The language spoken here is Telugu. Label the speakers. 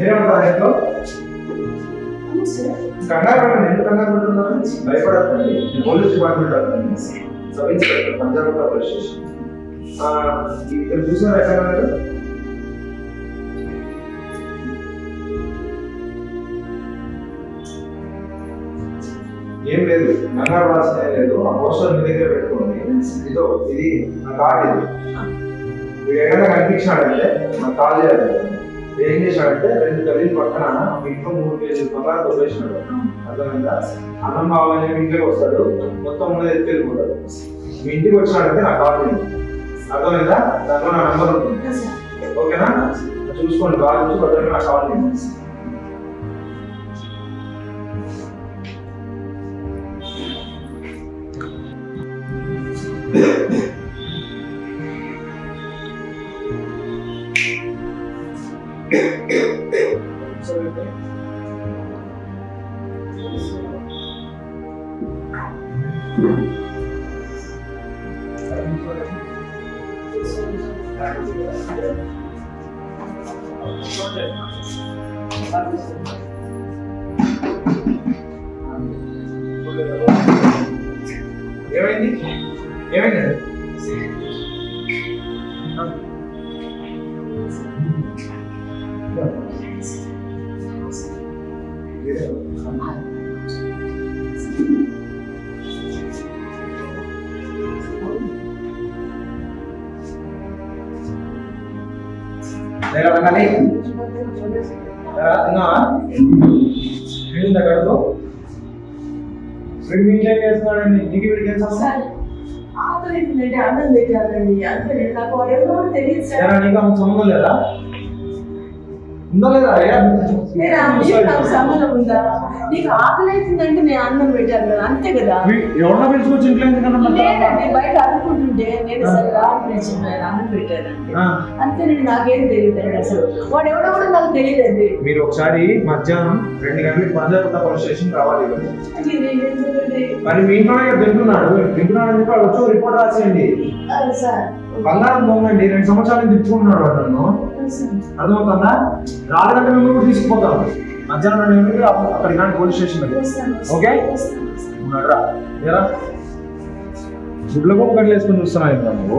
Speaker 1: ఏమంటారు ఇంట్లో కంగారు పడండి, ఎందుకు కంగారు పడుతున్నారు? భయపడకండి. Police department sub inspector Punjab police station. ఇక్కడ చూసారు ఎక్కడ ఏం లేదు, కంగారు రాసిన ఏం లేదు. ఆ పోస్టర్ మీ దగ్గర పెట్టుకోండి. ఇదో ఇది నా కార్డు. ఇది మీరు ఎక్కడ కనిపించినాడంటే నాకు కాల్ చేయాలి. ఏం చేశాడంటే 2 గలీలు పక్కన ఇంట్లో 3 కేజీలు బంగారు తొలేసినాడు. అర్థమైందా? అన్నం కావాలని ఇంట్లోకి వస్తాడు, మొత్తం ఉన్నది ఎత్తుకెళ్ళిపోతాడు. మీ ఇంటికి వచ్చినాడంటే నాకు కాల్ చేయండి. అర్థమైందా? దాంట్లో నా నెంబర్ ఉంటుంది. ఓకేనా? చూసుకోండి, బాగా చూసి భద్రంగా నాకు కాల్ చేయండి. ఏమైంది? ఏమైంది? సంబంధం లేదా? ఉందా లేదా?
Speaker 2: సంబంధం ఉందా? నీకు ఆకలి అవుతుందంటే నేను అన్నం పెట్టాను అంతే కదా.
Speaker 1: ఎవరన్నా పిలుచుకొచ్చి ఇంట్లో
Speaker 2: లేదండి, బయట అనుకుంటుంటే నేను అన్నం పెట్టానండి అంతే. నేను నాకేం తెలియదండి, అసలు వాడు ఎవడో కూడా నాకు తెలియదండి.
Speaker 1: మీరు ఒకసారి మధ్యాహ్నం 2 గంటలకు పంజాగుట్ట పోలీస్ స్టేషన్ రావాలి. మరి మీ ఇంట్లో తింటున్నాడు అని చెప్పి వచ్చి రిపోర్ట్ రాసేయండి. బంగారం పోంగండి, 2 సంవత్సరాల నుంచి తిప్పుకుంటున్నాడు వాడు నన్ను. అర్థమవుతుందా? రాలేదంటే మేము కూడా తీసుకుపోతాం. మధ్యాహ్నం 2 గంటలకు అక్కడికి కానీ పోలీస్ స్టేషన్. ఓకే, రా. గుడ్ల గొప్ప గడ్డలు వేసుకొని చూస్తున్నావు ఇంకా నువ్వు.